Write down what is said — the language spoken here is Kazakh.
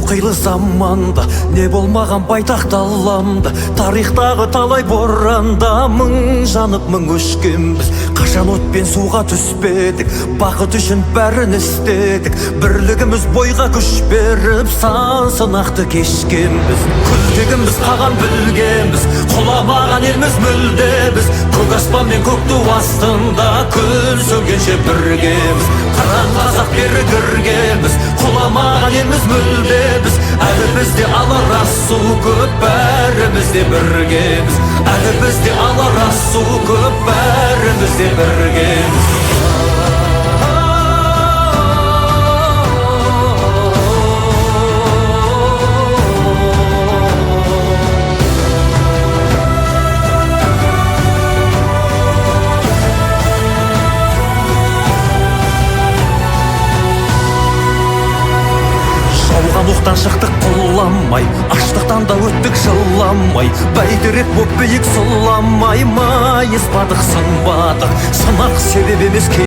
қилы заманда не болмаған байтақ даламда, тарихтағы талай боранда мың жанып мың өшкенбіз. Қашан от пен суға түспедік, бақыт үшін бәрін істедік. Бірлігіміз бойға күш беріп, сан сынақты кешкенбіз. Күлтегіміз қаған білгенбіз, құламаған елміз мүлде біз. Көк аспан мен көк ту астында күн сөнгенше біргеміз. Қыран қазақ бері кіргенбіз, құламаған елміз мүлде біз. Әлі бізде алар асу көп, бәріміз де біргеміз. Әлі бізде алар асу көп, бәріміз де біргеміз. Жауған оқтан шықтық құламай, аштықтан да өттік жыламай. Бәйтерек боп биік сұламай, майыспадық сынбадық, сынақ себеп емес.